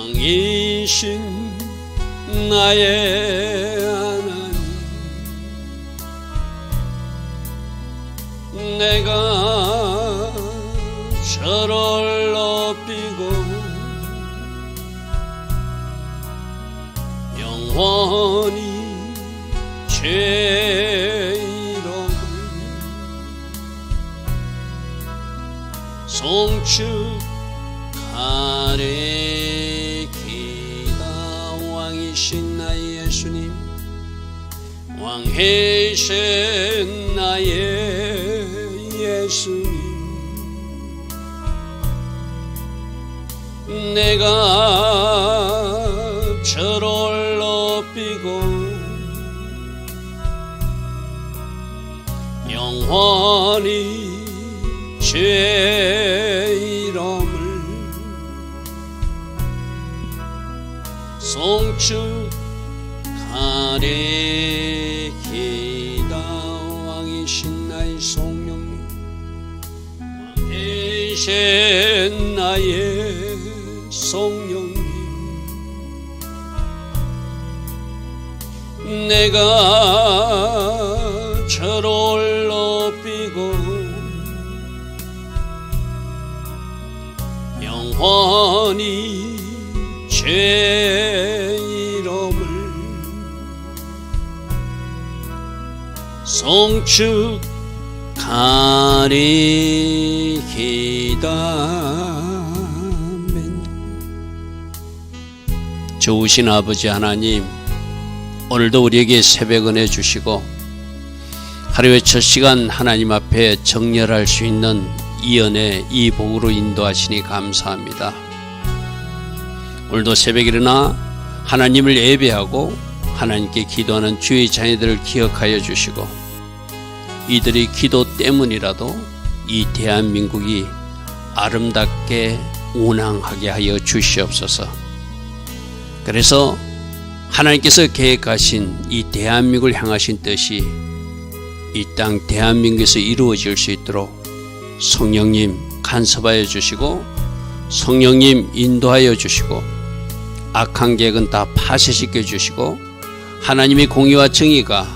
왕이신 나의 하나님, 내가 저를 높이고 영원히 죄 이름을 송축하리이다. 왕이신 나의 예수님, 왕이신 나의 예수님, 내가 저를 높이고 영원히 죄 이름을 송축하리이다. 왕이신 나의 성령님, 왕이신 나의 성령님, 내가 저를 높이고 영원히 죄 이름을 송축하리이다. 좋으신 아버지 하나님, 오늘도 우리에게 새벽 은혜 주시고 하루의 첫 시간 하나님 앞에 정렬할 수 있는 이 은혜, 이 복으로 인도하시니 감사합니다. 오늘도 새벽에 일어나 하나님을 예배하고 하나님께 기도하는 주의 자녀들을 기억하여 주시고 이들의 기도 때문이라도 이 대한민국이 아름답게 운항하게 하여 주시옵소서. 그래서 하나님께서 계획하신 이 대한민국을 향하신 뜻이 이 땅 대한민국에서 이루어질 수 있도록 성령님 간섭하여 주시고 성령님 인도하여 주시고 악한 계획은 다 파쇄시켜 주시고 하나님의 공의와 정의가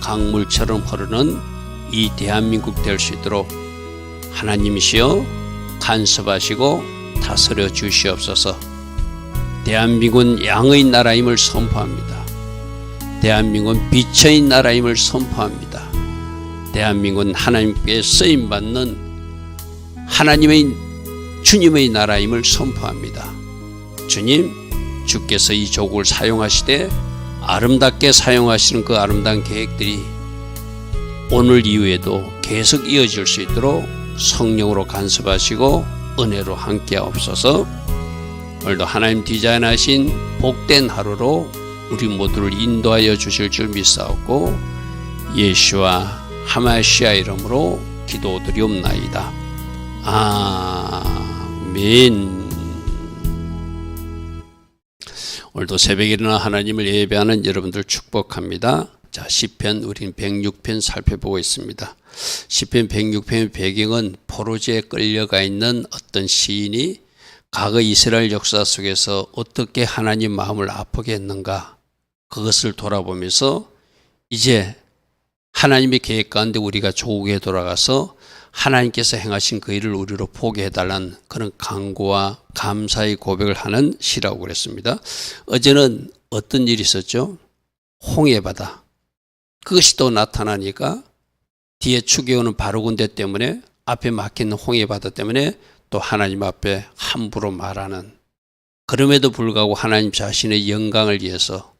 강물처럼 흐르는 이 대한민국 될 수 있도록 하나님이시여 간섭하시고 다스려 주시옵소서. 대한민국은 양의 나라임을 선포합니다. 대한민국은 빛의 나라임을 선포합니다. 대한민국은 하나님께 쓰임받는 하나님의 주님의 나라임을 선포합니다. 주님, 주께서 이 조국을 사용하시되 아름답게 사용하시는 그 아름다운 계획들이 오늘 이후에도 계속 이어질 수 있도록 성령으로 간섭하시고 은혜로 함께하옵소서. 오늘도 하나님 디자인하신 복된 하루로 우리 모두를 인도하여 주실 줄 믿사옵고 예수와 하마시아 이름으로 기도드리옵나이다. 아멘. 오늘도 새벽에 일어나 하나님을 예배하는 여러분들 축복합니다. 자, 시편 우린 106편 살펴보고 있습니다. 시편 106편의 배경은 포로지에 끌려가 있는 어떤 시인이 과거 이스라엘 역사 속에서 어떻게 하나님 마음을 아프게 했는가, 그것을 돌아보면서 이제 하나님의 계획 가운데 우리가 조국에 돌아가서 하나님께서 행하신 그 일을 우리로 보게 해달라는 그런 간구와 감사의 고백을 하는 시라고 그랬습니다. 어제는 어떤 일이 있었죠? 홍해바다. 그것이 또 나타나니까 뒤에 추계오는 바로군대 때문에 앞에 막힌 홍해바다 때문에 또 하나님 앞에 함부로 말하는, 그럼에도 불구하고 하나님 자신의 영광을 위해서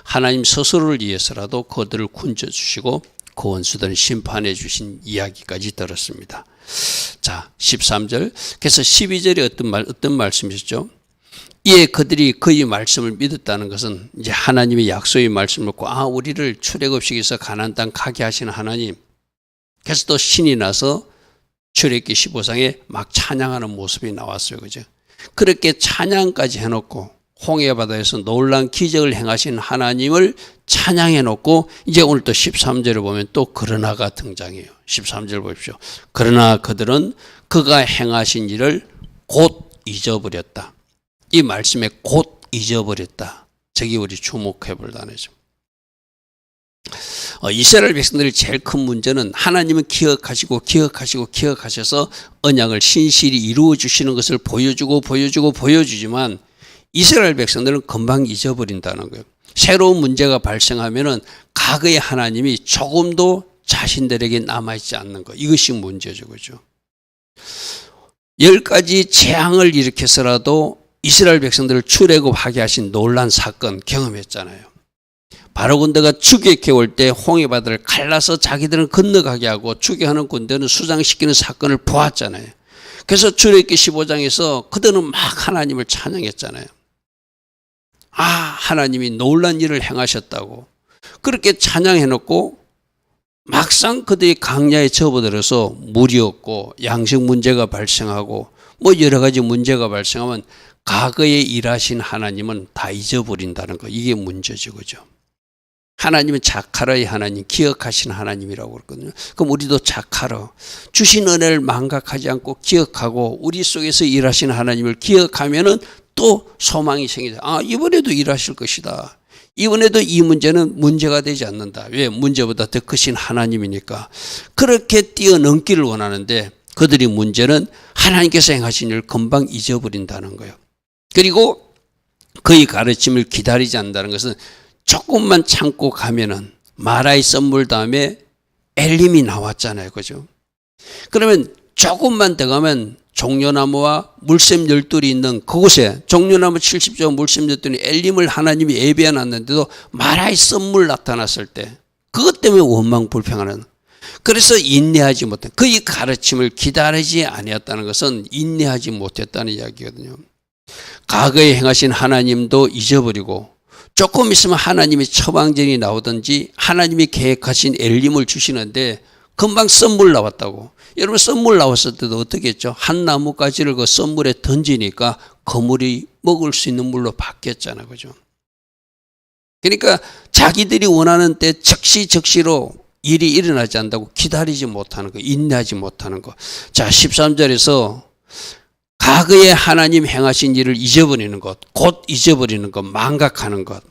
하나님 스스로를 위해서라도 그들을 군져주시고 그 원수들을 심판해 주신 이야기까지 들었습니다. 자, 13절. 그래서 12절에 어떤 말씀이셨죠? 이에 그들이 그의 말씀을 믿었다는 것은 이제 하나님의 약속의 말씀을 듣고 우리를 출애굽시켜서 가나안 땅 가게 하시는 하나님. 그래서 또 신이 나서 출애굽기 15장에 막 찬양하는 모습이 나왔어요. 그죠? 그렇게 찬양까지 해놓고 홍해바다에서 놀라운 기적을 행하신 하나님을 찬양해 놓고 이제 오늘 또 13절을 보면 또 그러나가 등장해요. 13절 보십시오. 그러나 그들은 그가 행하신 일을 곧 잊어버렸다. 이 말씀에 곧 잊어버렸다. 저기 우리 주목해 볼 단어죠. 이스라엘 백성들의 제일 큰 문제는 하나님은 기억하셔서 언약을 신실히 이루어 주시는 것을 보여주지만 이스라엘 백성들은 금방 잊어버린다는 거예요. 새로운 문제가 발생하면은 과거의 하나님이 조금도 자신들에게 남아있지 않는 것. 이것이 문제죠. 그죠? 10가지 재앙을 일으켜서라도 이스라엘 백성들을 출애굽하게 하신 놀란 사건 경험했잖아요. 바로 군대가 추격해 올 때 홍해바다를 갈라서 자기들은 건너가게 하고 추격하는 군대는 수장시키는 사건을 보았잖아요. 그래서 출애굽기 15장에서 그들은 막 하나님을 찬양했잖아요. 하나님이 놀란 일을 행하셨다고 그렇게 찬양해놓고 막상 그들이 강야에 접어들어서 물이 없고 양식 문제가 발생하고 여러 가지 문제가 발생하면 과거에 일하신 하나님은 다 잊어버린다는 거. 이게 문제죠. 그죠? 하나님은 자카라의 하나님, 기억하신 하나님이라고 그랬거든요. 그럼 우리도 자카라, 주신 은혜를 망각하지 않고 기억하고 우리 속에서 일하신 하나님을 기억하면은 또 소망이 생기죠. 이번에도 일하실 것이다. 이번에도 이 문제는 문제가 되지 않는다. 왜? 문제보다 더 크신 하나님이니까. 그렇게 뛰어넘기를 원하는데 그들이 문제는 하나님께서 행하신 일을 금방 잊어버린다는 거예요. 그리고 그의 가르침을 기다리지 않는다는 것은 조금만 참고 가면은 마라의 썸물 다음에 엘림이 나왔잖아요. 그죠? 그러면 조금만 더 가면 종려나무와 물샘 열둘이 있는 그곳에 종려나무 70조 물샘 열둘이 엘림을 하나님이 예배해 놨는데도 마라의 썸물 나타났을 때 그것 때문에 원망 불평하는, 그래서 인내하지 못한, 그의 가르침을 기다리지 아니었다는 것은 인내하지 못했다는 이야기거든요. 과거에 행하신 하나님도 잊어버리고 조금 있으면 하나님의 처방전이 나오든지 하나님이 계획하신 엘림을 주시는데 금방 썸물 나왔다고. 여러분 썸물 나왔을 때도 어떻게 했죠? 한 나뭇가지를 그 썸물에 던지니까 그물이 먹을 수 있는 물로 바뀌었잖아요. 그죠? 그러니까 자기들이 원하는 때 즉시로 일이 일어나지 않는다고 기다리지 못하는 거, 인내하지 못하는 거. 자, 13절에서 과거에 하나님 행하신 일을 잊어버리는 것, 곧 잊어버리는 것, 망각하는 것.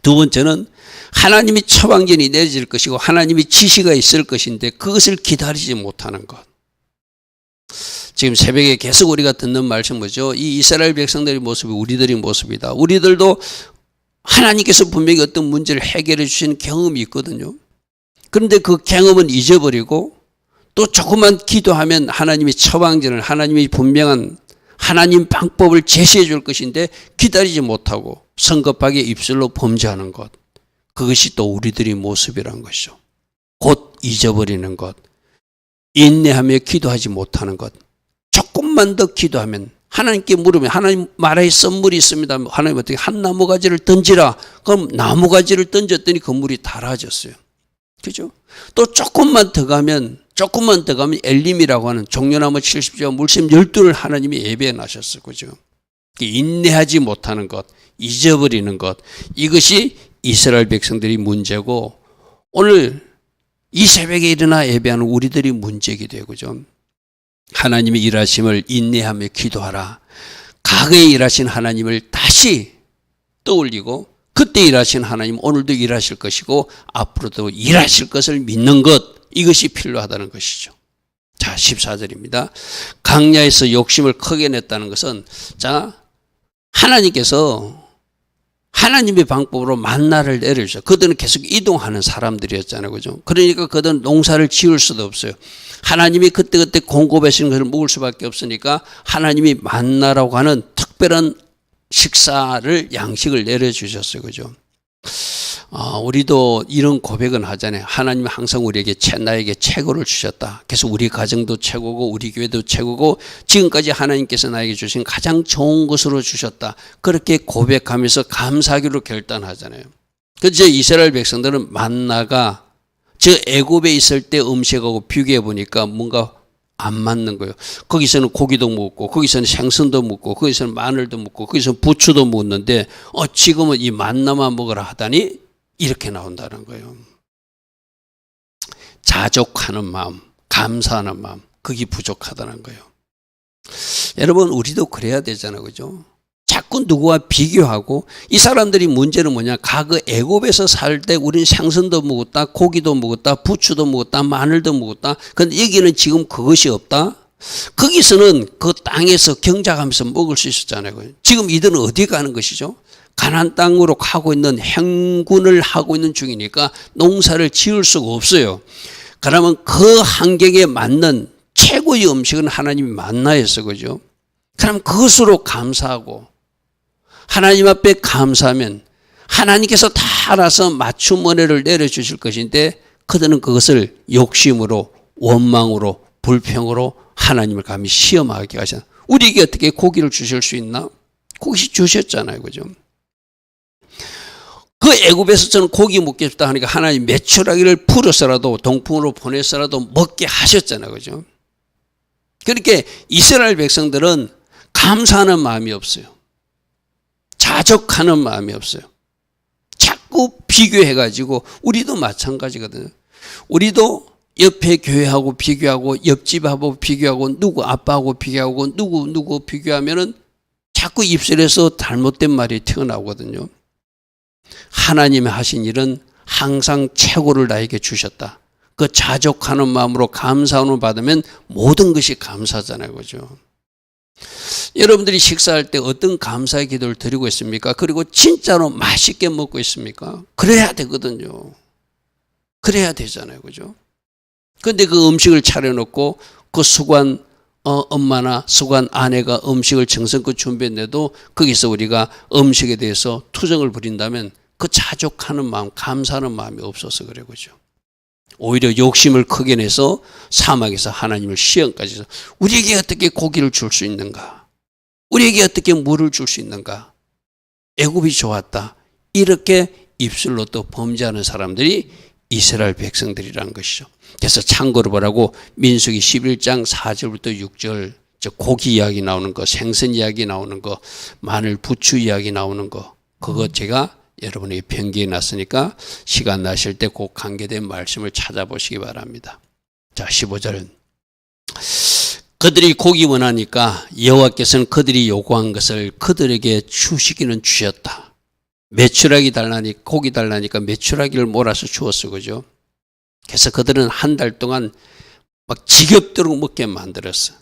두 번째는 하나님이 처방전이 내려질 것이고 하나님이 지시가 있을 것인데 그것을 기다리지 못하는 것. 지금 새벽에 계속 우리가 듣는 말씀 뭐죠? 이 이스라엘 백성들의 모습이 우리들의 모습이다. 우리들도 하나님께서 분명히 어떤 문제를 해결해 주시는 경험이 있거든요. 그런데 그 경험은 잊어버리고 또 조금만 기도하면 하나님의 처방전을, 하나님의 분명한 하나님 방법을 제시해 줄 것인데 기다리지 못하고 성급하게 입술로 범죄하는 것. 그것이 또 우리들의 모습이라는 것이죠. 곧 잊어버리는 것, 인내하며 기도하지 못하는 것. 조금만 더 기도하면 하나님께 물으면 하나님 마라의 썸물이 있습니다. 하나님 어떻게 한 나무가지를 던지라. 그럼 나무가지를 던졌더니 그 물이 달아졌어요. 그죠? 또 조금만 더 가면 엘림이라고 하는 종려나무 70조 물샘 12를 하나님이 예배해 놔셨어요. 그죠? 인내하지 못하는 것, 잊어버리는 것, 이것이 이스라엘 백성들이 문제고 오늘 이 새벽에 일어나 예배하는 우리들이 문제이기도 해요. 그죠? 하나님의 일하심을 인내하며 기도하라. 과거에 일하신 하나님을 다시 떠올리고 그때 일하신 하나님 오늘도 일하실 것이고 앞으로도 일하실 것을 믿는 것, 이것이 필요하다는 것이죠. 자, 14절입니다. 강야에서 욕심을 크게 냈다는 것은, 자, 하나님께서 하나님의 방법으로 만나를 내려주셔. 그들은 계속 이동하는 사람들이었잖아요. 그죠? 그러니까 그들은 농사를 지을 수도 없어요. 하나님이 그때그때 공급하시는 것을 먹을 수밖에 없으니까 하나님이 만나라고 하는 특별한 식사를, 양식을 내려주셨어요. 그죠? 우리도 이런 고백은 하잖아요. 하나님은 항상 우리에게 나에게 최고를 주셨다. 그래서 우리 가정도 최고고 우리 교회도 최고고 지금까지 하나님께서 나에게 주신 가장 좋은 것으로 주셨다. 그렇게 고백하면서 감사하기로 결단하잖아요. 그래서 이스라엘 백성들은 만나가 저 애굽에 있을 때 음식하고 비교해 보니까 뭔가 안 맞는 거예요. 거기서는 고기도 먹고 거기서는 생선도 먹고 거기서는 마늘도 먹고 거기서는 부추도 먹는데 지금은 이 만나만 먹으라 하다니 이렇게 나온다는 거예요. 자족하는 마음, 감사하는 마음, 그게 부족하다는 거예요. 여러분 우리도 그래야 되잖아요. 그죠? 자꾸 누구와 비교하고 이 사람들이 문제는 뭐냐? 과거 애굽에서 살 때 우리는 생선도 먹었다, 고기도 먹었다, 부추도 먹었다, 마늘도 먹었다. 근데 여기는 지금 그것이 없다. 거기서는 그 땅에서 경작하면서 먹을 수 있었잖아요. 지금 이들은 어디 가는 것이죠? 가나안 땅으로 가고 있는 행군을 하고 있는 중이니까 농사를 지을 수가 없어요. 그러면 그 환경에 맞는 최고의 음식은 하나님이 만나였어, 그죠? 그럼 그것으로 감사하고 하나님 앞에 감사하면 하나님께서 다 알아서 맞춤 은혜를 내려주실 것인데 그들은 그것을 욕심으로 원망으로 불평으로 하나님을 감히 시험하게 하셨다. 우리에게 어떻게 고기를 주실 수 있나? 고기 주셨잖아요, 그죠? 그 애굽에서 저는 고기 먹겠다 하니까 하나님 메추라기를 풀어서라도 동풍으로 보내서라도 먹게 하셨잖아요, 그죠? 그렇게 이스라엘 백성들은 감사하는 마음이 없어요. 자족하는 마음이 없어요. 자꾸 비교해가지고 우리도 마찬가지거든요. 우리도 옆에 교회하고 비교하고 옆집하고 비교하고 누구 아빠하고 비교하고 누구 비교하면은 자꾸 입술에서 잘못된 말이 튀어나오거든요. 하나님이 하신 일은 항상 최고를 나에게 주셨다. 그 자족하는 마음으로 감사함을 받으면 모든 것이 감사잖아요, 그죠? 여러분들이 식사할 때 어떤 감사의 기도를 드리고 있습니까? 그리고 진짜로 맛있게 먹고 있습니까? 그래야 되거든요. 그래야 되잖아요, 그죠? 그런데 그 음식을 차려놓고 그 수관 엄마나 수관 아내가 음식을 정성껏 준비했는데도 거기서 우리가 음식에 대해서 투정을 부린다면 그 자족하는 마음, 감사하는 마음이 없어서 그래, 그죠? 오히려 욕심을 크게 내서 사막에서 하나님을 시험까지 해서 우리에게 어떻게 고기를 줄 수 있는가? 우리에게 어떻게 물을 줄 수 있는가? 애굽이 좋았다. 이렇게 입술로 또 범죄하는 사람들이 이스라엘 백성들이라는 것이죠. 그래서 참고로 보라고 민수기 11장 4절부터 6절 저 고기 이야기 나오는 거, 생선 이야기 나오는 거, 마늘 부추 이야기 나오는 거, 그거 제가 여러분에게 변기에 놨으니까 시간 나실 때 그 관계된 말씀을 찾아보시기 바랍니다. 자, 15절은 그들이 고기 원하니까 여호와께서는 그들이 요구한 것을 그들에게 주시기는 주셨다. 메추라기 달라니 고기 달라니까 메추라기를 몰아서 주었어, 그죠? 그래서 그들은 한 달 동안 막 지겹도록 먹게 만들었어.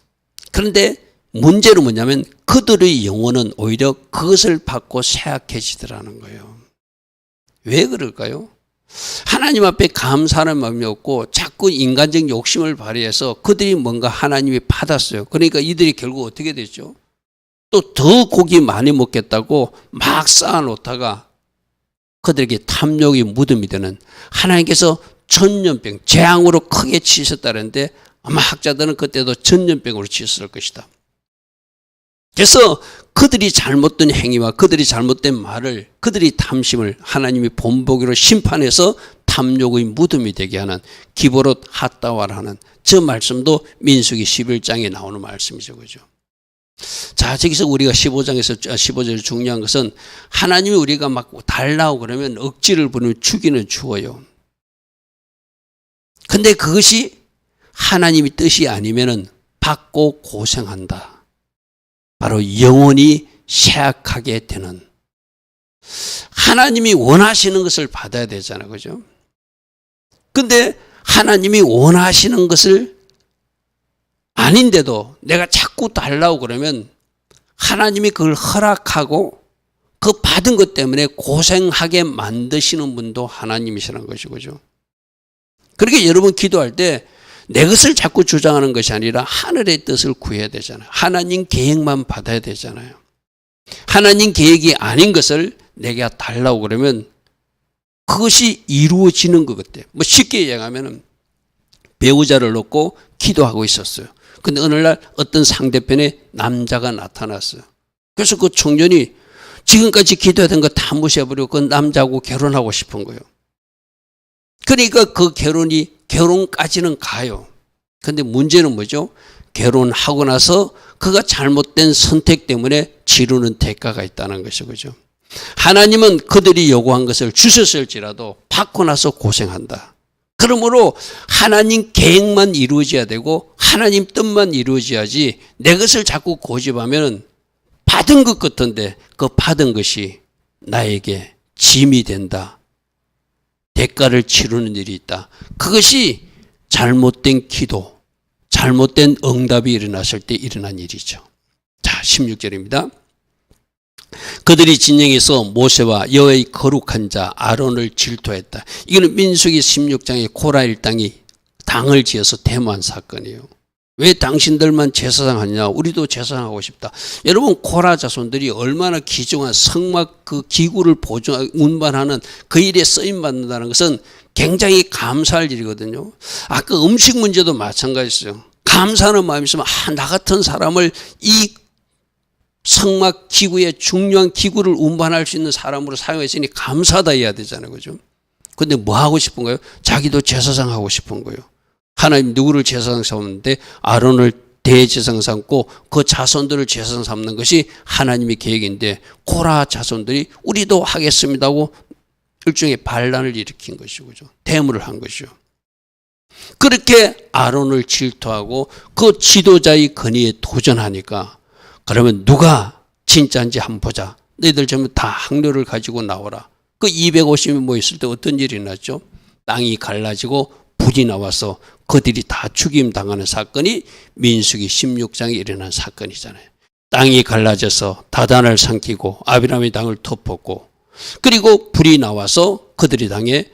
그런데 문제는 뭐냐면 그들의 영혼은 오히려 그것을 받고 쇠약해지더라는 거예요. 왜 그럴까요? 하나님 앞에 감사하는 마음이 없고 자꾸 인간적 욕심을 발휘해서 그들이 뭔가 하나님이 받았어요. 그러니까 이들이 결국 어떻게 됐죠? 또 더 고기 많이 먹겠다고 막 쌓아놓다가 그들에게 탐욕이 무덤이 되는 하나님께서 전염병, 재앙으로 크게 치셨다는데 아마 학자들은 그때도 전염병으로 치셨을 것이다. 그래서 그들이 잘못된 행위와 그들이 잘못된 말을 그들이 탐심을 하나님이 본보기로 심판해서 탐욕의 무덤이 되게 하는 기브롯 핫다와라는 저 말씀도 민수기 11장에 나오는 말씀이죠, 그죠? 자, 저기서 우리가 15절에 중요한 것은 하나님이 우리가 막 달라고 그러면 억지를 부리면 주기는 주어요. 근데 그것이 하나님의 뜻이 아니면은 받고 고생한다. 바로 영혼이 쇠약하게 되는, 하나님이 원하시는 것을 받아야 되잖아요, 그죠? 근데 하나님이 원하시는 것을 아닌데도 내가 자꾸 달라고 그러면 하나님이 그걸 허락하고 그 받은 것 때문에 고생하게 만드시는 분도 하나님이시라는 것이죠, 그죠? 그렇게 여러분 기도할 때 내 것을 자꾸 주장하는 것이 아니라 하늘의 뜻을 구해야 되잖아요. 하나님 계획만 받아야 되잖아요. 하나님 계획이 아닌 것을 내가 달라고 그러면 그것이 이루어지는 것 같아요. 뭐 쉽게 얘기하면 배우자를 놓고 기도하고 있었어요. 근데 어느 날 어떤 상대편에 남자가 나타났어요. 그래서 그 청년이 지금까지 기도하던 거 다 무시해버리고 그 남자하고 결혼하고 싶은 거예요. 그러니까 그 결혼까지는 가요. 근데 문제는 뭐죠? 결혼하고 나서 그가 잘못된 선택 때문에 치르는 대가가 있다는 것이죠, 그죠? 하나님은 그들이 요구한 것을 주셨을지라도 받고 나서 고생한다. 그러므로 하나님 계획만 이루어져야 되고 하나님 뜻만 이루어져야지 내 것을 자꾸 고집하면 받은 것 같은데 그 받은 것이 나에게 짐이 된다. 대가를 치르는 일이 있다. 그것이 잘못된 기도, 잘못된 응답이 일어났을 때 일어난 일이죠. 자, 16절입니다. 그들이 진영에서 모세와 여호와의 거룩한 자 아론을 질투했다. 이거는 민수기 16장에 코라 일당이 당을 지어서 데모한 사건이에요. 왜 당신들만 제사장 하냐? 우리도 제사장 하고 싶다. 여러분, 코라 자손들이 얼마나 귀중한 성막 그 기구를 운반하는 그 일에 쓰임 받는다는 것은 굉장히 감사할 일이거든요. 아까 음식 문제도 마찬가지죠. 감사하는 마음이 있으면 나 같은 사람을 이 성막 기구에 중요한 기구를 운반할 수 있는 사람으로 사용했으니 감사하다 해야 되잖아요. 그죠? 근데 뭐 하고 싶은 거예요? 자기도 제사장 하고 싶은 거예요. 하나님 누구를 제사장 삼는데 아론을 대제사장 삼고 그 자손들을 제사장 삼는 것이 하나님의 계획인데 코라 자손들이 우리도 하겠습니다 하고 일종의 반란을 일으킨 것이죠. 그죠? 대물을 한 것이죠. 그렇게 아론을 질투하고 그 지도자의 권위에 도전하니까 그러면 누가 진짜인지 한번 보자. 너희들 전부 다 항로를 가지고 나오라. 그 250이 모였을 때 어떤 일이 났죠? 땅이 갈라지고 불이 나와서 그들이 다 죽임 당하는 사건이 민수기 16장에 일어난 사건이잖아요. 땅이 갈라져서 다단을 삼키고 아비람의 땅을 덮었고 그리고 불이 나와서 그들이 땅에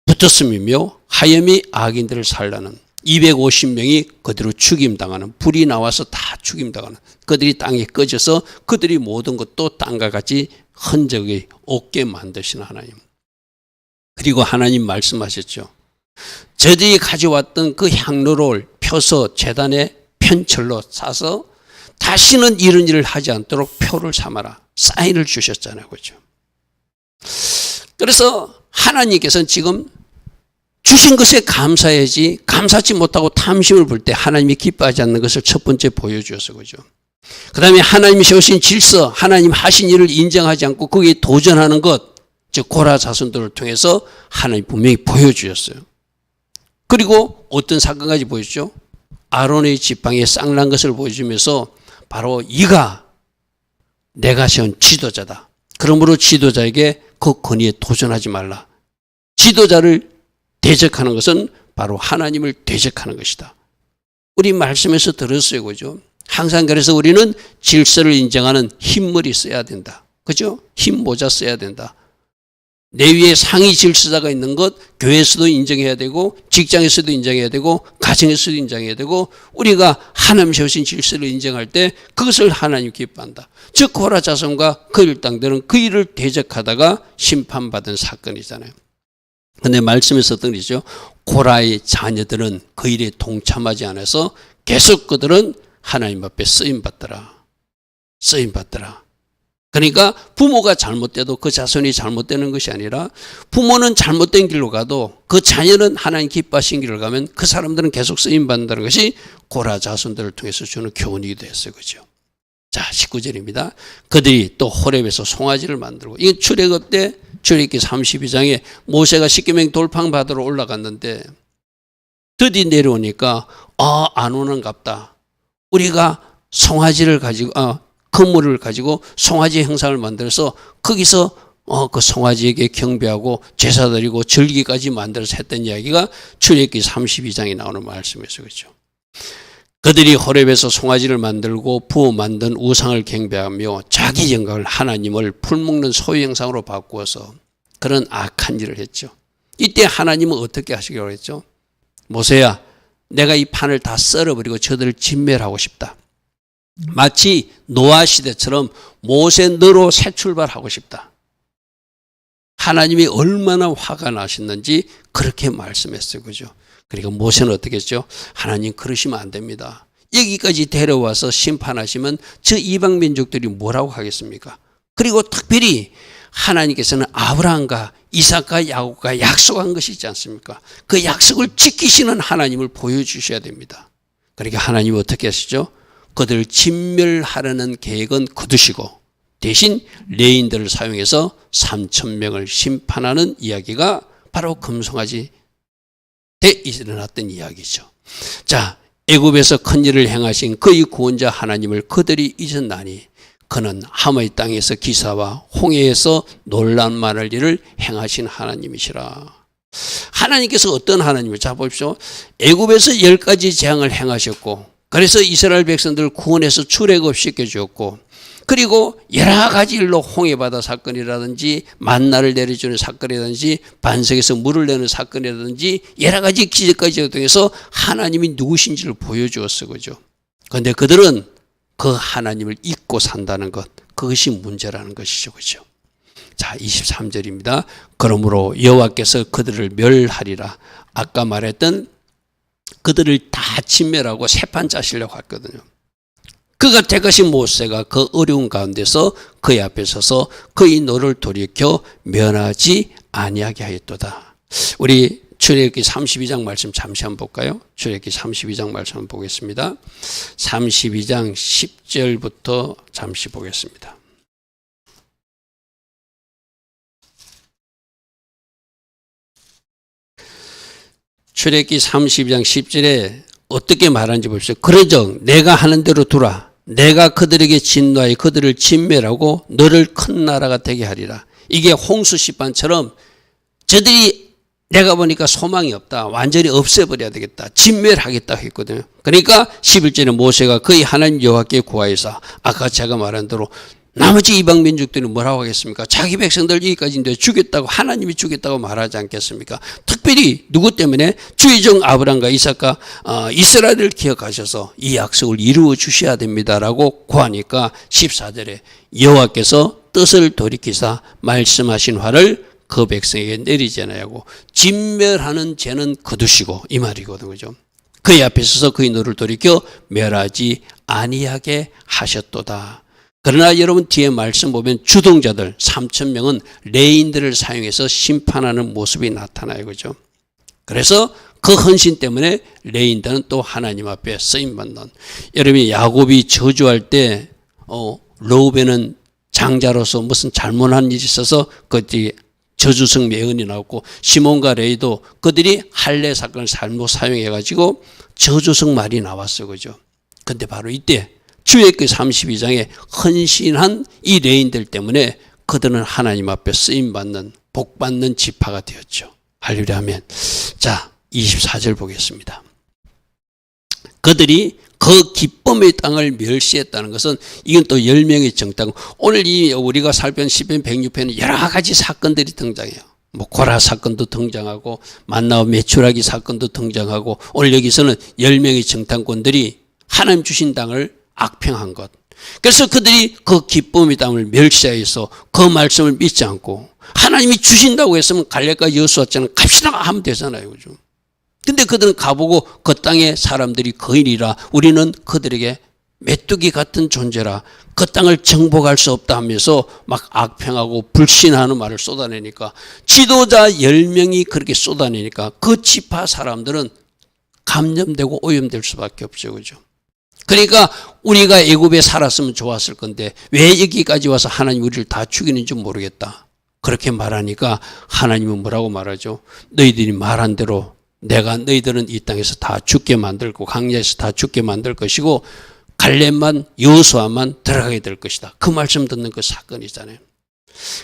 붙었음이며 하염이 악인들을 살라는 250명이 그대로 죽임당하는 불이 나와서 다 죽임당하는 그들이 땅에 꺼져서 그들이 모든 것도 땅과 같이 흔적이 없게 만드신 하나님. 그리고 하나님 말씀하셨죠. 저들이 가져왔던 그 향로를 펴서 제단에 편철로 싸서 다시는 이런 일을 하지 않도록 표를 삼아라. 사인을 주셨잖아요. 그죠? 그래서 하나님께서는 지금 주신 것에 감사해야지 감사치 못하고 탐심을 부릴 때 하나님이 기뻐하지 않는 것을 첫 번째 보여주어서 그죠. 그 다음에 하나님이 세우신 질서, 하나님 하신 일을 인정하지 않고 거기에 도전하는 것, 즉 고라 자손들을 통해서 하나님 분명히 보여주셨어요. 그리고 어떤 사건까지 보여주죠? 아론의 지팡이에 쌍난 것을 보여주면서 바로 이가 내가 세운 지도자다. 그러므로 지도자에게 그 권위에 도전하지 말라. 지도자를 대적하는 것은 바로 하나님을 대적하는 것이다. 우리 말씀에서 들었어요. 그죠? 항상 그래서 우리는 질서를 인정하는 흰머리 써야 된다. 그죠? 흰 모자 써야 된다. 내 위에 상위 질서자가 있는 것 교회에서도 인정해야 되고 직장에서도 인정해야 되고 가정에서도 인정해야 되고 우리가 하나님 세우신 질서를 인정할 때 그것을 하나님 기뻐한다. 즉 고라 자손과 그 일당들은 그 일을 대적하다가 심판받은 사건이잖아요. 그런데 말씀에서 어떤 일이죠? 고라의 자녀들은 그 일에 동참하지 않아서 계속 그들은 하나님 앞에 쓰임받더라. 쓰임받더라. 그러니까 부모가 잘못돼도 그 자손이 잘못되는 것이 아니라 부모는 잘못된 길로 가도 그 자녀는 하나님 기뻐하신 길을 가면 그 사람들은 계속 쓰임받는다는 것이 고라 자손들을 통해서 주는 교훈이기도 했어요. 그죠? 자, 19절입니다. 그들이 또 호렙에서 송아지를 만들고 이건 출애굽 때 출애굽기 32장에 모세가 십계명 돌팡 받으러 올라갔는데 드디 내려오니까 안 오는갑다. 우리가 송아지를 가지고 그물을 가지고 송아지 형상을 만들어서 거기서 그 송아지에게 경배하고 제사 드리고 절기까지 만들어서 했던 이야기가 출애굽기 32장에 나오는 말씀이었어요. 그렇죠? 그들이 호렙에서 송아지를 만들고 부어 만든 우상을 경배하며 자기 영광을 하나님을 풀먹는 소유 형상으로 바꾸어서 그런 악한 일을 했죠. 이때 하나님은 어떻게 하시기로 했죠? 모세야, 내가 이 판을 다 썰어버리고 저들을 진멸하고 싶다. 마치 노아 시대처럼 모세 너로 새 출발하고 싶다. 하나님이 얼마나 화가 나셨는지 그렇게 말씀했어요. 그죠? 그러니까 모세는 어떻게 했죠? 하나님 그러시면 안 됩니다. 여기까지 데려와서 심판하시면 저 이방 민족들이 뭐라고 하겠습니까? 그리고 특별히 하나님께서는 아브라함과 이삭과 야곱과 약속한 것이 있지 않습니까? 그 약속을 지키시는 하나님을 보여주셔야 됩니다. 그러니까 하나님은 어떻게 하시죠? 그들을 진멸하려는 계획은 거두시고 대신 레인들을 사용해서 3,000명을 심판하는 이야기가 바로 금송아지 때 일어났던 이야기죠. 자, 애굽에서 큰 일을 행하신 그의 구원자 하나님을 그들이 잊었나니 그는 하모의 땅에서 기사와 홍해에서 놀라운 많은 일을 행하신 하나님이시라. 하나님께서 어떤 하나님을, 자 보십시오. 애굽에서 10가지 재앙을 행하셨고, 그래서 이스라엘 백성들을 구원해서 출애굽시켜 주었고, 그리고 여러 가지 일로 홍해바다 사건이라든지 만나를 내려주는 사건이라든지 반석에서 물을 내는 사건이라든지 여러 가지 기적까지 통해서 하나님이 누구신지를 보여주었어, 그죠? 그런데 그들은 그 하나님을 잊고 산다는 것, 그것이 문제라는 것이죠, 그죠? 자, 23절입니다. 그러므로 여호와께서 그들을 멸하리라. 아까 말했던 그들을 다 진멸하고 새판 짜시려고 했거든요. 그가 택하신 모세가 그 어려운 가운데서 그의 앞에 서서 그의 노를 돌이켜 면하지 아니하게 하였도다. 우리 출애굽기 32장 말씀 잠시 한번 볼까요? 출애굽기 32장 말씀 한번 보겠습니다. 32장 10절부터 잠시 보겠습니다. 출애굽기 32장 10절에 어떻게 말하는지 보십시오. 그러즉 내가 하는 대로 두라. 내가 그들에게 진노하여 그들을 진멸하고 너를 큰 나라가 되게 하리라. 이게 홍수 심판처럼 저들이 내가 보니까 소망이 없다. 완전히 없애버려야 되겠다. 진멸하겠다 했거든요. 그러니까 11절에 모세가 그의 하나님 여호와께 구하여서 아까 제가 말한 대로 나머지 이방 민족들은 뭐라고 하겠습니까? 자기 백성들 여기까지인데 주겠다고, 하나님이 주겠다고 말하지 않겠습니까? 특별히 누구 때문에? 주의 종 아브라함과 이삭과 이스라엘을 기억하셔서 이 약속을 이루어 주셔야 됩니다라고 구하니까 14절에 여호와께서 뜻을 돌이키사 말씀하신 화를 그 백성에게 내리지 아니하고 진멸하는 죄는 거두시고, 이 말이거든요, 그죠? 그의 앞에 서서 그의 노를 돌이켜 멸하지 아니하게 하셨도다. 그러나 여러분 뒤에 말씀 보면 주동자들 3,000명은 레인들을 사용해서 심판하는 모습이 나타나요, 그죠? 그래서 그 헌신 때문에 레인들은 또 하나님 앞에 쓰임받는, 여러분이 야곱이 저주할 때 르우벤은 장자로서 무슨 잘못한 일이 있어서 그들이 저주성 매언이 나왔고, 시몬과 레이도 그들이 할례 사건을 잘못 사용해가지고 저주성 말이 나왔어요, 그죠? 근데 바로 이때 출애굽기 32장에 헌신한 이 레인들 때문에 그들은 하나님 앞에 쓰임받는, 복받는 지파가 되었죠. 할렐루야 하면. 자, 24절 보겠습니다. 그들이 그 기쁨의 땅을 멸시했다는 것은 이건 또 10명의 정당. 오늘 이 우리가 살펴본 시편 106편은 여러 가지 사건들이 등장해요. 뭐 고라 사건도 등장하고 만나와 메추라기 사건도 등장하고, 오늘 여기서는 10명의 정탐꾼들이 하나님 주신 땅을 악평한 것. 그래서 그들이 그 기쁨의 땅을 멸시해서 그 말씀을 믿지 않고, 하나님이 주신다고 했으면 갈렙과 여호수아처럼 갑시다 하면 되잖아요, 그죠? 근데 그들은 가보고 그 땅의 사람들이 거인이라 우리는 그들에게 메뚜기 같은 존재라 그 땅을 정복할 수 없다 하면서 막 악평하고 불신하는 말을 쏟아내니까, 지도자 10명이 그렇게 쏟아내니까 그 지파 사람들은 감염되고 오염될 수밖에 없죠, 그죠? 그러니까 우리가 애굽에 살았으면 좋았을 건데 왜 여기까지 와서 하나님 우리를 다 죽이는지 모르겠다. 그렇게 말하니까 하나님은 뭐라고 말하죠? 너희들이 말한 대로 내가 너희들은 이 땅에서 다 죽게 만들고 광야에서 다 죽게 만들 것이고 갈렙만 여호수아만 들어가게 될 것이다. 그 말씀 듣는 그 사건이잖아요.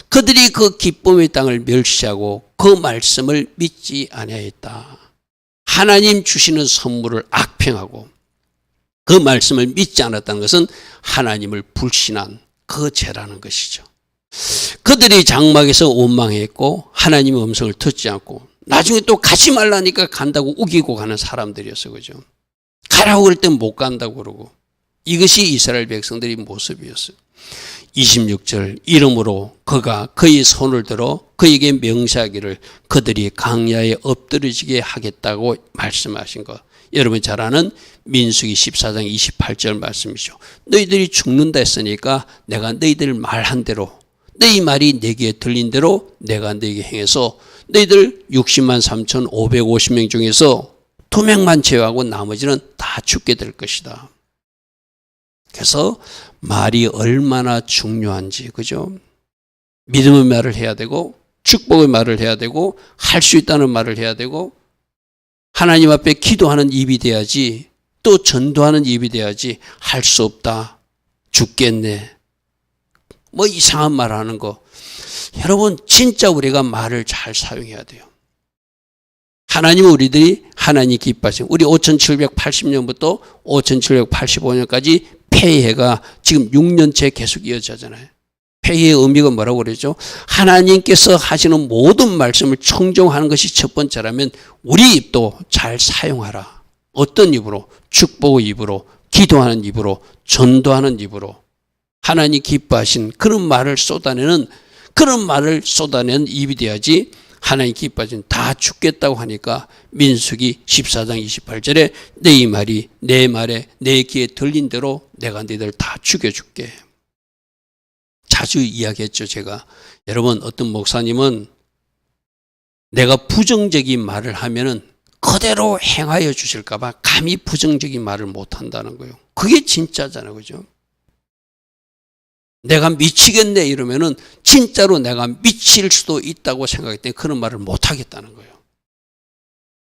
그들이 그 기쁨의 땅을 멸시하고 그 말씀을 믿지 아니하였다. 하나님 주시는 선물을 악평하고 그 말씀을 믿지 않았다는 것은 하나님을 불신한 그 죄라는 것이죠. 그들이 장막에서 원망했고 하나님의 음성을 듣지 않고 나중에 또 가지 말라니까 간다고 우기고 가는 사람들이었어요, 그죠? 가라고 그럴 땐 못 간다고 그러고, 이것이 이스라엘 백성들의 모습이었어요. 26절 이름으로 그가 그의 손을 들어 그에게 명시하기를 그들이 강야에 엎드러지게 하겠다고 말씀하신 것. 여러분 잘 아는 민수기 14장 28절 말씀이죠. 너희들이 죽는다 했으니까 내가 너희들 말한 대로, 너희 말이 내게 들린 대로 내가 너희에게 행해서 너희들 60만 3,550명 중에서 2명만 제외하고 나머지는 다 죽게 될 것이다. 그래서 말이 얼마나 중요한지, 그죠? 믿음의 말을 해야 되고 축복의 말을 해야 되고 할 수 있다는 말을 해야 되고 하나님 앞에 기도하는 입이 돼야지, 또 전도하는 입이 돼야지. 할 수 없다, 죽겠네, 뭐 이상한 말 하는 거. 여러분, 진짜 우리가 말을 잘 사용해야 돼요. 하나님은 우리들이 하나님 기뻐하시는, 우리 5780년부터 5785년까지 폐해가 지금 6년째 계속 이어지잖아요. 폐해의 의미가 뭐라고 그러죠? 하나님께서 하시는 모든 말씀을 청종하는 것이 첫 번째라면 우리 입도 잘 사용하라. 어떤 입으로? 축복의 입으로, 기도하는 입으로, 전도하는 입으로. 하나님 기뻐하신 그런 말을 쏟아내는 입이 돼야지. 하나님 기뻐하신, 다 죽겠다고 하니까 민수기 14장 28절에 내 말이 내 말에 내 귀에 들린 대로 내가 너희들 다 죽여줄게. 자주 이야기했죠, 제가. 여러분, 어떤 목사님은 내가 부정적인 말을 하면은 그대로 행하여 주실까봐 감히 부정적인 말을 못 한다는 거예요. 그게 진짜잖아요, 그죠? 내가 미치겠네 이러면은 진짜로 내가 미칠 수도 있다고 생각했기 때문에 그런 말을 못 하겠다는 거예요.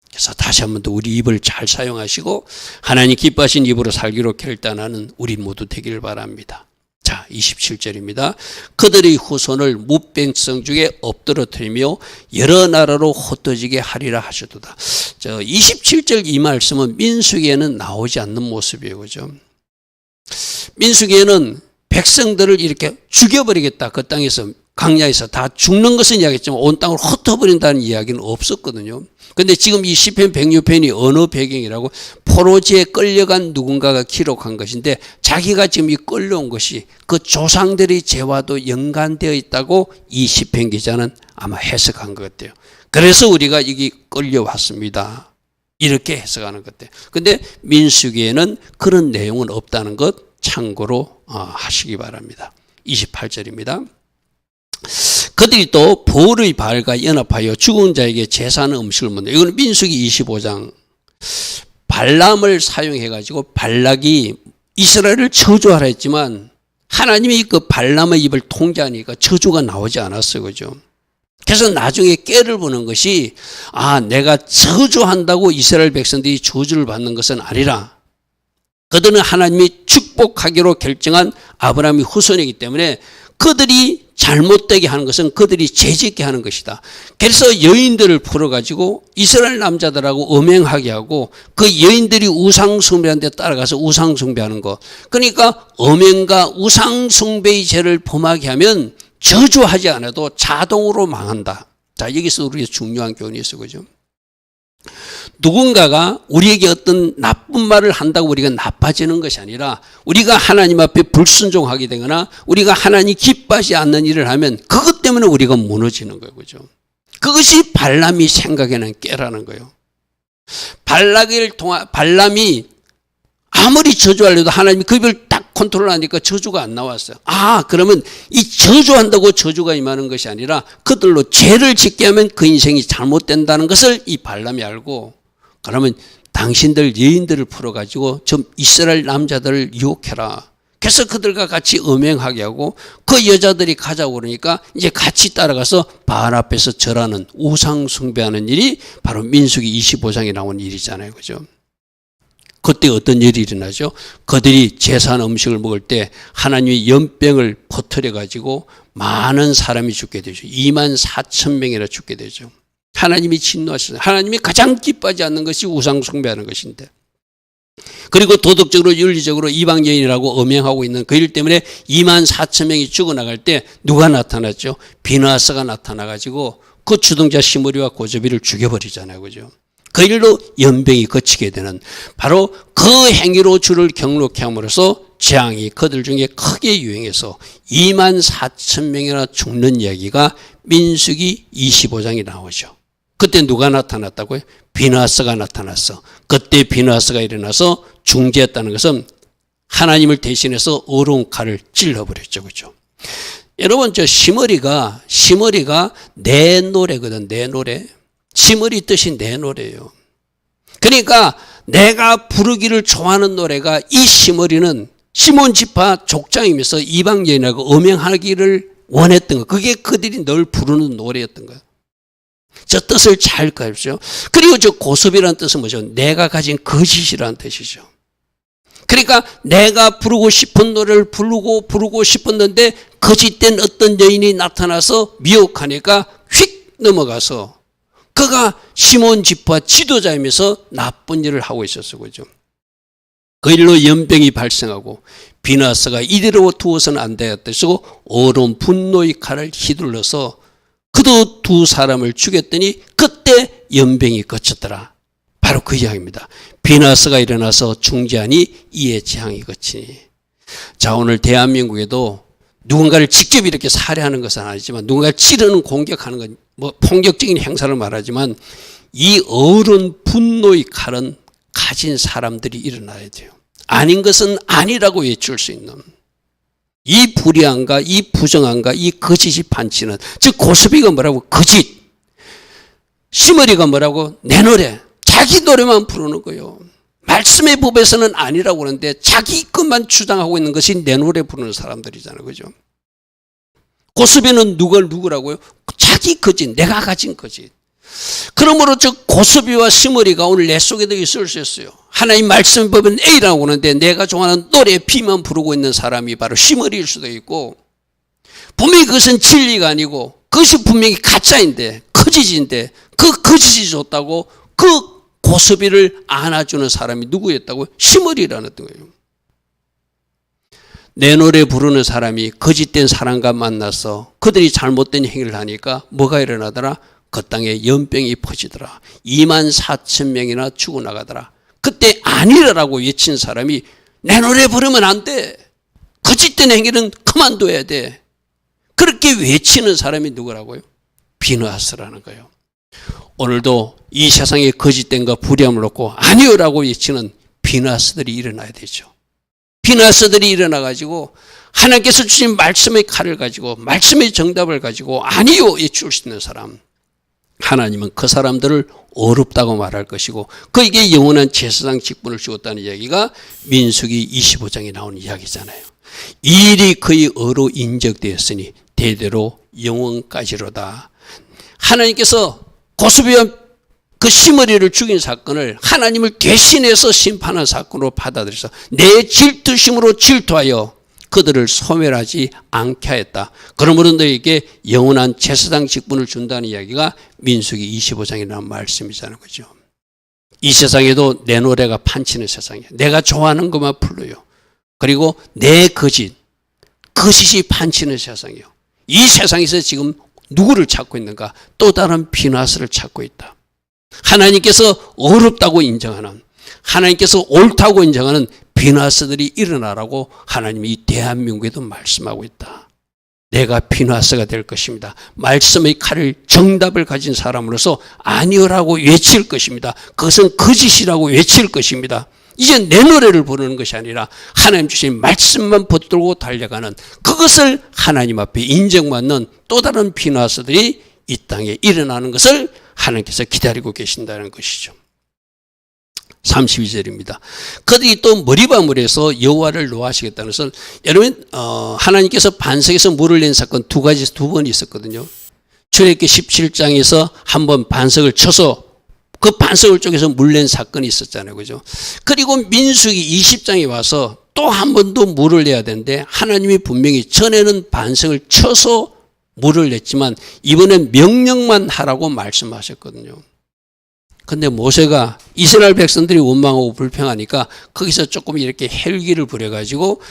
그래서 다시 한 번 더 우리 입을 잘 사용하시고 하나님 기뻐하신 입으로 살기로 결단하는 우리 모두 되기를 바랍니다. 자, 27절입니다. 그들의 후손을 무병성 중에 엎드러뜨리며 여러 나라로 흩어지게 하리라 하셨도다. 27절 이 말씀은 민수기에는 나오지 않는 모습이에요, 그죠? 민수기에는 백성들을 이렇게 죽여버리겠다, 그 땅에서, 광야에서 다 죽는 것은 이야기했지만 온 땅을 흩어버린다는 이야기는 없었거든요. 그런데 지금 이 시편 106편이 어느 배경이라고? 포로지에 끌려간 누군가가 기록한 것인데 자기가 지금 이 끌려온 것이 그 조상들의 죄와도 연관되어 있다고 이 시편 기자는 아마 해석한 것 같아요. 그래서 우리가 여기 끌려왔습니다, 이렇게 해석하는 것 같아요. 그런데 민수기에는 그런 내용은 없다는 것 참고로 하시기 바랍니다. 28절입니다. 그들이 또 볼의 발과 연합하여 죽은 자에게 제사하는 음식을 먹는다. 이건 민수기 25장. 발람을 사용해가지고 발락이 이스라엘을 저주하라 했지만 하나님이 그 발람의 입을 통제하니까 저주가 나오지 않았어요, 그죠? 그래서 나중에 깨를 보는 것이, 내가 저주한다고 이스라엘 백성들이 저주를 받는 것은 아니라 그들은 하나님이 축복하기로 결정한 아브라함의 후손이기 때문에 그들이 잘못되게 하는 것은 그들이 죄짓게 하는 것이다. 그래서 여인들을 풀어가지고 이스라엘 남자들하고 음행하게 하고 그 여인들이 우상숭배하는 데 따라가서 우상숭배하는 거. 그러니까 음행과 우상숭배의 죄를 범하게 하면 저주하지 않아도 자동으로 망한다. 자, 여기서 우리의 중요한 교훈이 있어요, 그죠? 누군가가 우리에게 어떤 나쁜 말을 한다고 우리가 나빠지는 것이 아니라 우리가 하나님 앞에 불순종하게 되거나 우리가 하나님 기뻐하지 않는 일을 하면 그것 때문에 우리가 무너지는 거예요, 그죠? 그것이 발람이 생각에는 깨라는 거예요. 발람이 아무리 저주하려도 하나님이 그 입을 딱 컨트롤하니까 저주가 안 나왔어요. 그러면 이 저주한다고 저주가 임하는 것이 아니라 그들로 죄를 짓게 하면 그 인생이 잘못된다는 것을 이 발람이 알고, 그러면 당신들 여인들을 풀어가지고 좀 이스라엘 남자들을 유혹해라. 그래서 그들과 같이 음행하게 하고 그 여자들이 가자고 그러니까 이제 같이 따라가서 바알 앞에서 절하는 우상 숭배하는 일이 바로 민수기 25장에 나온 일이잖아요, 그죠? 그때 어떤 일이 일어나죠? 그들이 제사한 음식을 먹을 때 하나님이 연병을 퍼뜨려 가지고 많은 사람이 죽게 되죠. 24,000명이나 죽게 되죠. 하나님이 진노하셨어요. 하나님이 가장 기뻐하지 않는 것이 우상 숭배하는 것인데, 그리고 도덕적으로 윤리적으로 이방 여인이라고 음행하고 있는 그 일 때문에 24,000명이 죽어나갈 때 누가 나타났죠? 비느하스가 나타나가지고 그 주동자 시므리와 고저비를 죽여버리잖아요, 그죠? 그 일로 연병이 거치게 되는, 바로 그 행위로 주를 경록케 함으로써 재앙이 그들 중에 크게 유행해서 24,000명이나 죽는 이야기가 민수기 25장에 나오죠. 그때 누가 나타났다고요? 비느하스가 나타났어. 그때 비느하스가 일어나서 중재했다는 것은 하나님을 대신해서 어려운 칼을 찔러버렸죠, 그죠? 여러분, 시머리가 내 노래거든, 내 노래. 시머리 뜻이 내 노래예요. 그러니까 내가 부르기를 좋아하는 노래가, 이 시머리는 시몬 지파 족장이면서 이방 여인하고 음행하기를 원했던 거, 그게 그들이 늘 부르는 노래였던 거예요. 저 뜻을 잘 가십시오. 그리고 저 고섭이라는 뜻은 뭐죠? 내가 가진 거짓이라는 뜻이죠. 그러니까 내가 부르고 싶은 노래를 부르고 싶었는데 거짓된 어떤 여인이 나타나서 미혹하니까 휙 넘어가서 그가 시몬 집화 지도자이면서 나쁜 일을 하고 있었어. 그죠? 그 일로 연병이 발생하고 비나스가 이대로 두어서는 안 되겠다 쓰고 어려운 분노의 칼을 휘둘러서 그도 두 사람을 죽였더니 그때 연병이 그쳤더라. 바로 그 이야기입니다. 비나스가 일어나서 중재하니 이에 재앙이 그치니. 자, 오늘 대한민국에도 누군가를 직접 이렇게 살해하는 것은 아니지만 누군가를 찌르는 공격하는 건 뭐 폭력적인 행사를 말하지만 이 어른 분노의 칼은 가진 사람들이 일어나야 돼요. 아닌 것은 아니라고 외칠 수 있는 이 불의함과 이 부정함과 이 거짓이 판치는, 즉 고스비가 뭐라고? 거짓. 시머리가 뭐라고? 내 노래. 자기 노래만 부르는 거예요. 말씀의 법에서는 아니라고 그러는데 자기 것만 주장하고 있는 것이 내 노래 부르는 사람들이잖아요. 그죠? 고스비는 누구라고요? 자기 거짓, 내가 가진 거짓. 그러므로 저 고스비와 시머리가 오늘 내 속에도 있을 수 있어요. 하나님 말씀의 법은 A라고 하는데 내가 좋아하는 노래 B만 부르고 있는 사람이 바로 시머리일 수도 있고, 분명히 그것은 진리가 아니고 그것이 분명히 가짜인데 거짓인데 그 거짓이 좋다고 그 고스비를 안아주는 사람이 누구였다고요? 시머리라는 거예요. 내 노래 부르는 사람이 거짓된 사람과 만나서 그들이 잘못된 행위를 하니까 뭐가 일어나더라? 그 땅에 연병이 퍼지더라. 24,000명이나 죽어나가더라. 그때 아니라고 외친 사람이 내 노래 부르면 안 돼. 거짓된 행위는 그만둬야 돼. 그렇게 외치는 사람이 누구라고요? 비느하스라는 거예요. 오늘도 이 세상에 거짓된과 불의함을 놓고 아니요라고 외치는 비느하스들이 일어나야 되죠. 비느하스들이 일어나가지고 하나님께서 주신 말씀의 칼을 가지고 말씀의 정답을 가지고 아니요 외칠 수 있는 사람, 하나님은 그 사람들을 어렵다고 말할 것이고 그에게 영원한 제사장 직분을 주었다는 이야기가 민수기 25장에 나오는 이야기잖아요. 이 일이 그의 어로 인정되었으니 대대로 영원까지로다. 하나님께서 고스비와 그 시머리를 죽인 사건을 하나님을 대신해서 심판한 사건으로 받아들여서 내 질투심으로 질투하여 그들을 소멸하지 않게 하였다. 그러므로 너에게 영원한 제사장 직분을 준다는 이야기가 민수기 25장에 나온 말씀이잖아요. 그죠? 이 세상에도 내 노래가 판치는 세상이에요. 내가 좋아하는 것만 불러요. 그리고 내 거짓이 판치는 세상이에요. 이 세상에서 지금 누구를 찾고 있는가? 또 다른 비나스를 찾고 있다. 하나님께서 어렵다고 인정하는, 하나님께서 옳다고 인정하는 비나스들이 일어나라고 하나님이 이 대한민국에도 말씀하고 있다. 내가 비나스가 될 것입니다. 말씀의 칼을 정답을 가진 사람으로서 아니오라고 외칠 것입니다. 그것은 거짓이라고 외칠 것입니다. 이제 내 노래를 부르는 것이 아니라 하나님 주신 말씀만 붙들고 달려가는, 그것을 하나님 앞에 인정받는 또 다른 비나스들이 이 땅에 일어나는 것을 하나님께서 기다리고 계신다는 것이죠. 32절입니다. 그들이 또 머리바물에서 여호와를 노하시겠다는 것은, 여러분 하나님께서 반석에서 물을 낸 사건 두 번 있었거든요. 출애굽기 17장에서 한번 반석을 쳐서 그 반석을 쪼개서 물 낸 사건이 있었잖아요. 그죠? 그리고 민수기 20장에 와서 또 한 번 더 물을 내야 되는데 하나님이 분명히 전에는 반석을 쳐서 물을 냈지만 이번엔 명령만 하라고 말씀하셨거든요. 근데 모세가 이스라엘 백성들이 원망하고 불평하니까 거기서 조금 이렇게 헬기를 부려가지고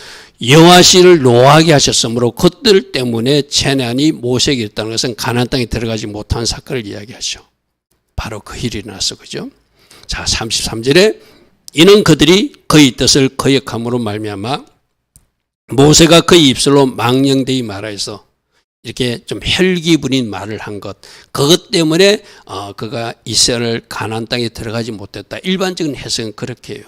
여호와시를 노하게 하셨으므로 그들 때문에 재난이 모세에게 있다는 것은 가나안 땅에 들어가지 못한 사건을 이야기하죠. 바로 그 일이 났어. 그죠? 자, 33절에 이는 그들이 그의 뜻을 거역함으로 말미암아 모세가 그의 입술로 망령되이 말하여서 이렇게 좀 혈기 부린 말을 한 것, 그것 때문에 그가 이스라엘 가나안 땅에 들어가지 못했다. 일반적인 해석은 그렇게 해요.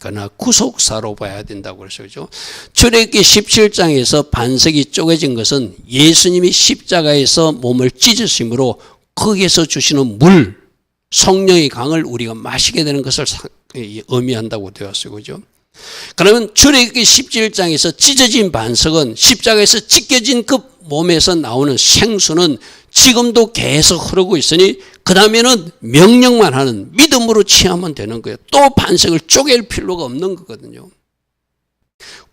그러나 구속사로 봐야 된다고 그러죠. 그죠? 출애굽기 17장에서 반석이 쪼개진 것은 예수님이 십자가에서 몸을 찢으심으로 거기에서 주시는 물, 성령의 강을 우리가 마시게 되는 것을 의미한다고 되었어요. 그죠? 그러면 출애굽기 17장에서 찢어진 반석은 십자가에서 찢겨진 그 몸에서 나오는 생수는 지금도 계속 흐르고 있으니 그 다음에는 명령만 하는 믿음으로 취하면 되는 거예요. 또 반석을 쪼갤 필요가 없는 거거든요.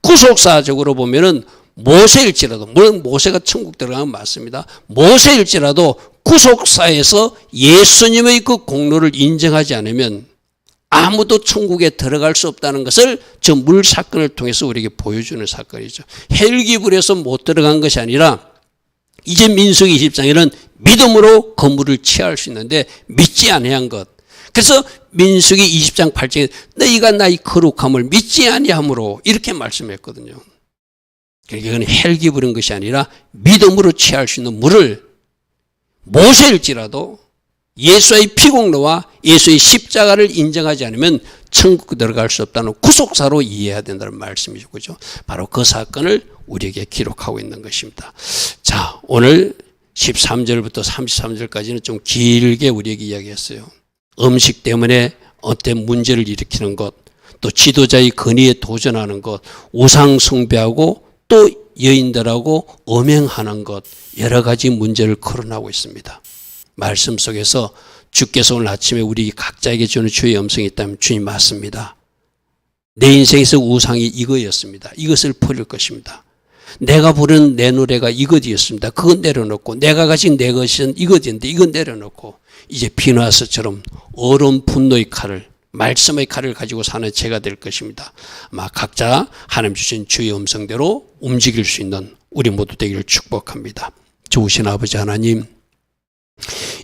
구속사적으로 보면은 모세일지라도, 물론 모세가 천국 들어가면 맞습니다. 모세일지라도 구속사에서 예수님의 그 공로를 인정하지 않으면 아무도 천국에 들어갈 수 없다는 것을 저 물 사건을 통해서 우리에게 보여주는 사건이죠. 헬기불에서 못 들어간 것이 아니라 이제 민수기 20장에는 믿음으로 건물을 취할 수 있는데 믿지 아니한 것. 그래서 민수기 20장 8장에 너희가 나의 거룩함을 믿지 아니함으로 이렇게 말씀했거든요. 그러니까 이건 헬기 부른 것이 아니라 믿음으로 취할 수 있는 물을 모세일지라도 예수의 피공로와 예수의 십자가를 인정하지 않으면 천국 들어갈 수 없다는 구속사로 이해해야 된다는 말씀이죠. 그죠? 바로 그 사건을 우리에게 기록하고 있는 것입니다. 자, 오늘 13절부터 33절까지는 좀 길게 우리에게 이야기했어요. 음식 때문에 어떤 문제를 일으키는 것, 또 지도자의 권위에 도전하는 것, 우상 숭배하고 또 여인들하고 음행하는 것, 여러 가지 문제를 거론하고 있습니다. 말씀 속에서 주께서 오늘 아침에 우리 각자에게 주는 주의 음성이 있다면 주님 맞습니다. 내 인생에서 우상이 이거였습니다. 이것을 버릴 것입니다. 내가 부르는 내 노래가 이것이었습니다. 그건 내려놓고 내가 가진 내 것은 이것인데 이건 내려놓고 이제 비누아스처럼 어려운 분노의 칼을 말씀의 칼을 가지고 사는 제가 될 것입니다. 아마 각자 하나님 주신 주의 음성대로 움직일 수 있는 우리 모두 되기를 축복합니다. 좋으신 아버지 하나님,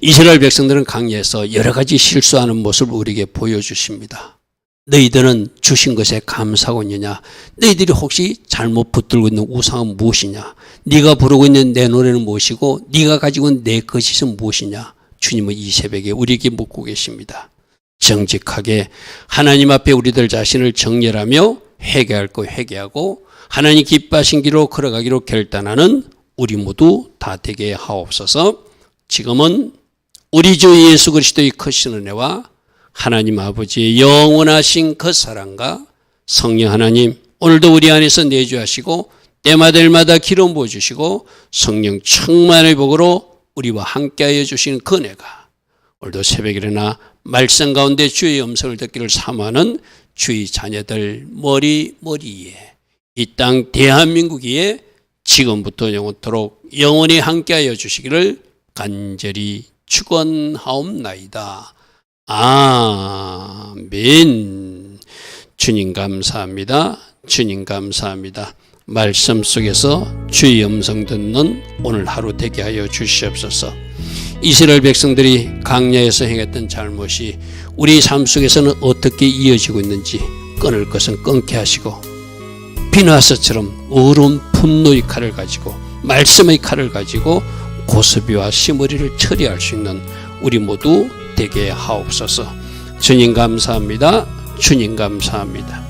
이스라엘 백성들은 광야에서 여러 가지 실수하는 모습을 우리에게 보여주십니다. 너희들은 주신 것에 감사하고 있느냐? 너희들이 혹시 잘못 붙들고 있는 우상은 무엇이냐? 네가 부르고 있는 내 노래는 무엇이고 네가 가지고 있는 내 것은 무엇이냐? 주님은 이 새벽에 우리에게 묻고 계십니다. 정직하게 하나님 앞에 우리들 자신을 정렬하며 회개할 거 회개하고 하나님 기뻐하신 길로 걸어가기로 결단하는 우리 모두 다 되게 하옵소서. 지금은 우리 주 예수 그리스도의 크신 은혜와 하나님 아버지의 영원하신 그 사랑과 성령 하나님 오늘도 우리 안에서 내주하시고 때마다 일마다 기름 부어주시고 성령 충만의 복으로 우리와 함께하여 주시는 그 은혜가 오늘도 새벽에 일어나 말씀 가운데 주의 음성을 듣기를 사모하는 주의 자녀들 머리에 이 땅 대한민국 위에 지금부터 영원토록 영원히 함께하여 주시기를 간절히 축원하옵나이다. 아멘. 주님 감사합니다. 주님 감사합니다. 말씀 속에서 주의 음성 듣는 오늘 하루 되게 하여 주시옵소서. 이스라엘 백성들이 광야에서 행했던 잘못이 우리 삶 속에서는 어떻게 이어지고 있는지 끊을 것은 끊게 하시고 비누아스처럼 어려운 분노의 칼을 가지고 말씀의 칼을 가지고 고스비와 시무리를 처리할 수 있는 우리 모두 되게 하옵소서. 주님 감사합니다. 주님 감사합니다.